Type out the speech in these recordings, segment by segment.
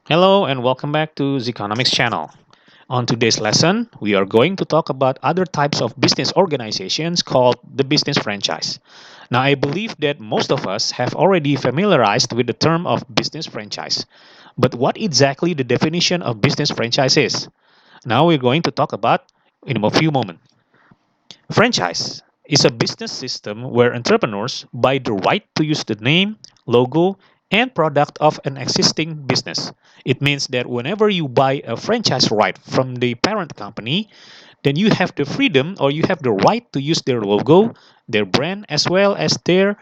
Hello and welcome back to Zeconomics channel. On today's lesson, we are going to talk about other types of business organizations called the business franchise. Now, I believe that most of us have already familiarized with the term of business franchise. But what exactly the definition of business franchise is? Now we're going to talk about in a few moments. Franchise is a business system where entrepreneurs buy the right to use the name, logo, and product of an existing business. It means that whenever you buy a franchise right from the parent company, then you have the freedom or you have the right to use their logo, their brand, as well as their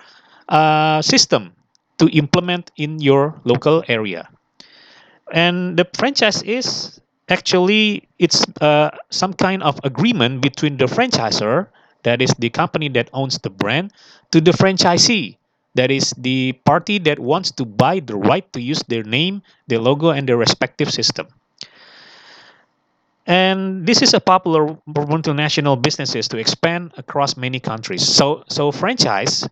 system to implement in your local area. And the franchise is actually it's some kind of agreement between the franchisor, that is the company that owns the brand, to the franchisee, that is the party that wants to buy the right to use their name, their logo, and their respective system. And this is a popular for multinational businesses to expand across many countries. So franchise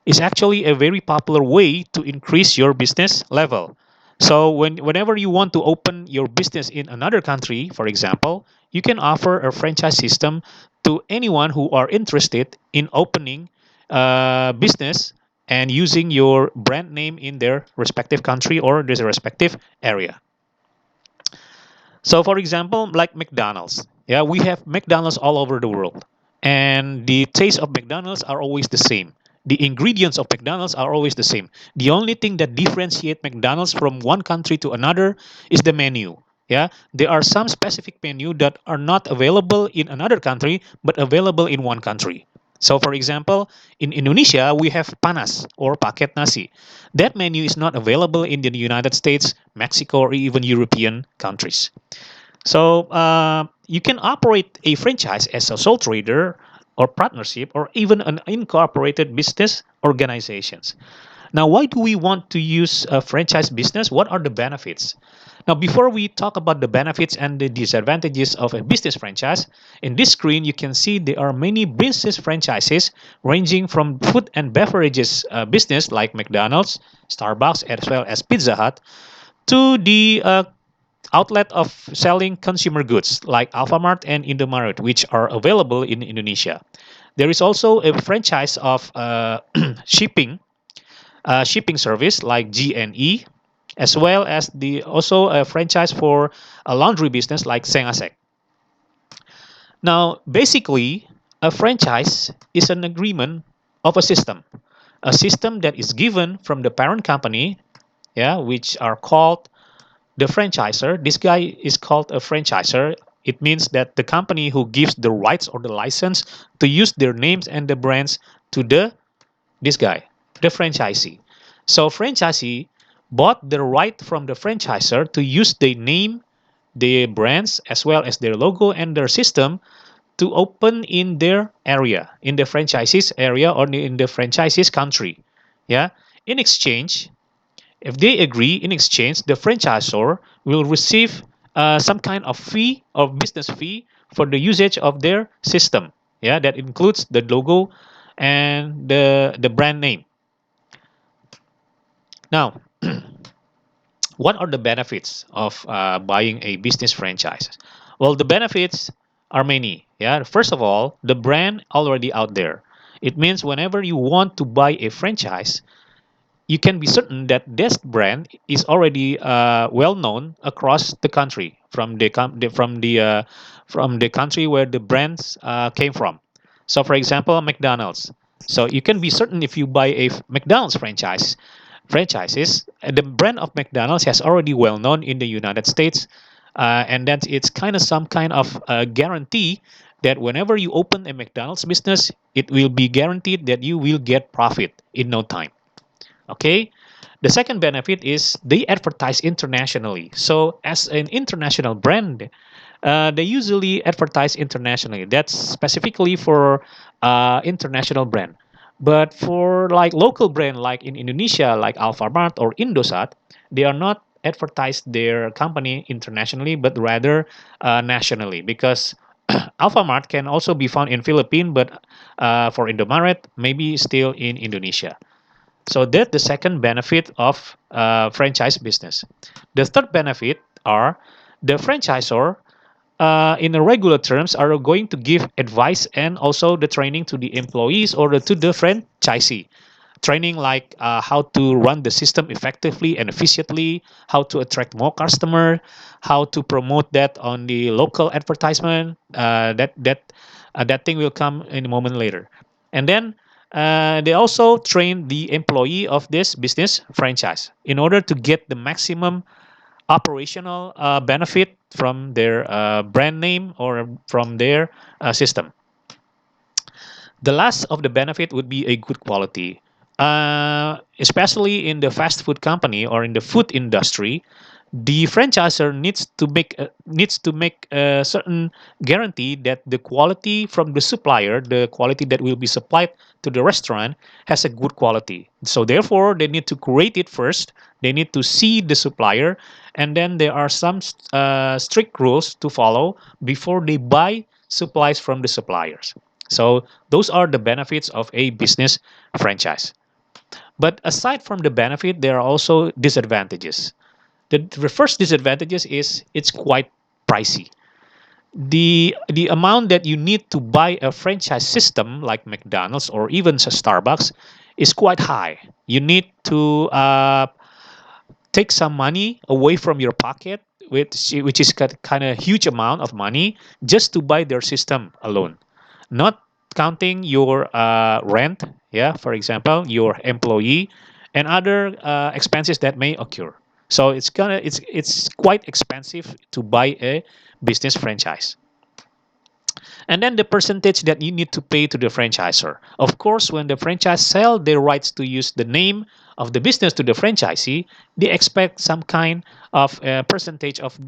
is actually a very popular way to increase your business level. So whenever you want to open your business in another country, for example, you can offer a franchise system to anyone who are interested in opening a business and using your brand name in their respective country or their respective area. So, for example, like McDonald's, yeah, we have McDonald's all over the world, and the taste of McDonald's are always the same. The ingredients of McDonald's are always the same. The only thing that differentiate McDonald's from one country to another is the menu. Yeah, there are some specific menu that are not available in another country but available in one country. So, for example, in Indonesia, we have panas or paket nasi. That menu is not available in the United States, Mexico, or even European countries. So you can operate a franchise as a sole trader or partnership or even an incorporated business organizations. Now, why do we want to use a franchise business? What are the benefits? Now, before we talk about the benefits and the disadvantages of a business franchise, in this screen you can see there are many business franchises ranging from food and beverages business like McDonald's, Starbucks, as well as Pizza Hut, to the outlet of selling consumer goods like Alfamart and Indomaret, which are available in Indonesia. There is also a franchise of shipping shipping service like GNE, as well as the also a franchise for a laundry business like Sengasek. Now, basically, a franchise is an agreement of a system that is given from the parent company, yeah, which are called the franchisor. This guy is called a franchisor. It means that the company who gives the rights or the license to use their names and the brands to the this guy, the franchisee. So franchisee bought the right from the franchisor to use the name, the brands, as well as their logo and their system to open in their area, in the franchisee's area or in the franchisee's country. Yeah. In exchange, if they agree, in exchange, the franchisor will receive some kind of fee or business fee for the usage of their system. Yeah, that includes the logo and the brand name. Now, what are the benefits of buying a business franchise? Well, the benefits are many. Yeah, first of all, the brand already out there. It means whenever you want to buy a franchise, you can be certain that this brand is already well known across the country from the country where the brands came from. So, for example, McDonald's. So you can be certain if you buy a McDonald's franchises, the brand of McDonald's has already well known in the United States, and that it's kind of some kind of guarantee that whenever you open a McDonald's business, it will be guaranteed that you will get profit in no time. Okay. The second benefit is they advertise internationally. So as an international brand, they usually advertise internationally. That's specifically for international brand. But for like local brand like in Indonesia, like Alfamart or Indosat, they are not advertise their company internationally, but rather nationally because Alfamart can also be found in Philippines, but for Indomaret, maybe still in Indonesia. So that's the second benefit of franchise business. The third benefit are the franchisor in the regular terms are going to give advice and also the training to the employees or to the franchisee. Training like how to run the system effectively and efficiently, how to attract more customer, how to promote that on the local advertisement. That thing will come in a moment later. And then they also train the employee of this business franchise in order to get the maximum operational benefit from their brand name or from their system. The last of the benefit would be a good quality, especially in the fast food company or in the food industry. The franchisor needs to make a certain guarantee that the quality from the supplier, the quality that will be supplied to the restaurant, has a good quality. So therefore, they need to create it first. They need to see the supplier, and then there are some strict rules to follow before they buy supplies from the suppliers. So those are the benefits of a business franchise. But aside from the benefit, there are also disadvantages. The first disadvantages is it's quite pricey. The amount that you need to buy a franchise system like McDonald's or even Starbucks is quite high. You need to take some money away from your pocket, which is kind of huge amount of money just to buy their system alone, not counting your rent, yeah, for example, your employee and other expenses that may occur. So it's quite expensive to buy a business franchise. And then the percentage that you need to pay to the franchisor. Of course, when the franchise sell their rights to use the name of the business to the franchisee, they expect some kind of percentage of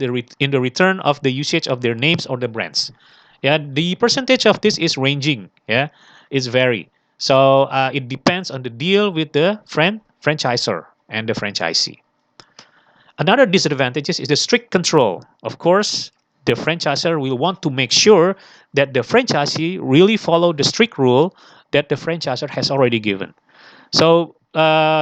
in the return of the usage of their names or the brands. Yeah, the percentage of this is ranging. Yeah, it's vary. So it depends on the deal with the franchisor and the franchisee. Another disadvantage is the strict control. Of course, the franchisor will want to make sure that the franchisee really follow the strict rule that the franchisor has already given. So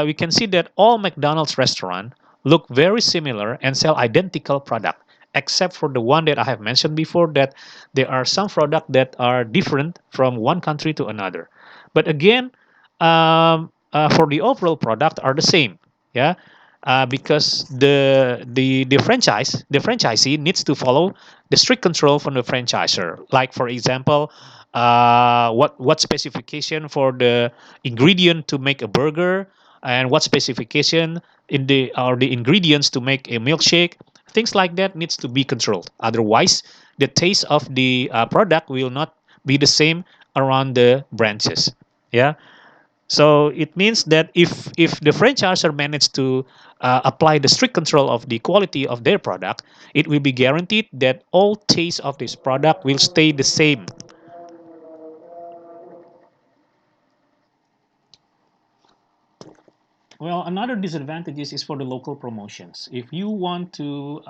we can see that all McDonald's restaurants look very similar and sell identical product, except for the one that I have mentioned before that there are some products that are different from one country to another. But again, for the overall product are the same. Yeah, because the franchisee needs to follow the strict control from the franchisor. Like for example, what specification for the ingredient to make a burger, and what specification in the or the ingredients to make a milkshake. Things like that needs to be controlled. Otherwise, the taste of the product will not be the same around the branches. Yeah. So it means that if the franchisor managed to apply the strict control of the quality of their product, it will be guaranteed that all taste of this product will stay the same. Well, another disadvantage is for the local promotions. If you want to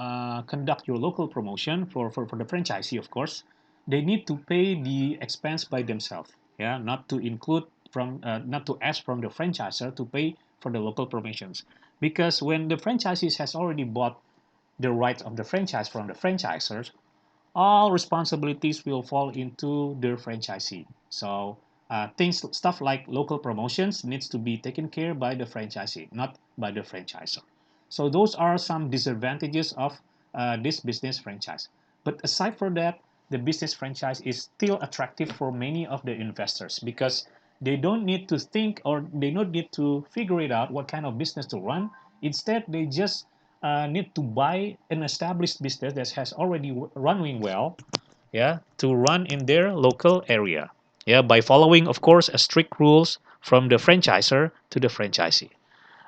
conduct your local promotion for the franchisee, of course, they need to pay the expense by themselves. Yeah, not to include from not to ask from the franchisor to pay for the local promotions, because when the franchisee has already bought the rights of the franchise from the franchisors, all responsibilities will fall into the franchisee. So stuff like local promotions needs to be taken care by the franchisee, not by the franchisor. So those are some disadvantages of this business franchise. But aside from that, the business franchise is still attractive for many of the investors because they don't need to think or they don't need to figure it out what kind of business to run. Instead, they just need to buy an established business that has already running well, yeah, to run in their local area, yeah, by following, of course, a strict rules from the franchisor to the franchisee.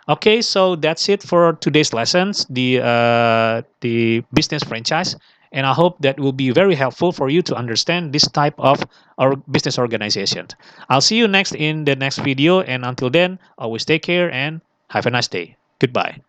Okay, so that's it for today's lessons, the business franchise, and I hope that will be very helpful for you to understand this type of our business organization. I'll see you next in the next video, and until then, always take care and have a nice day. Goodbye.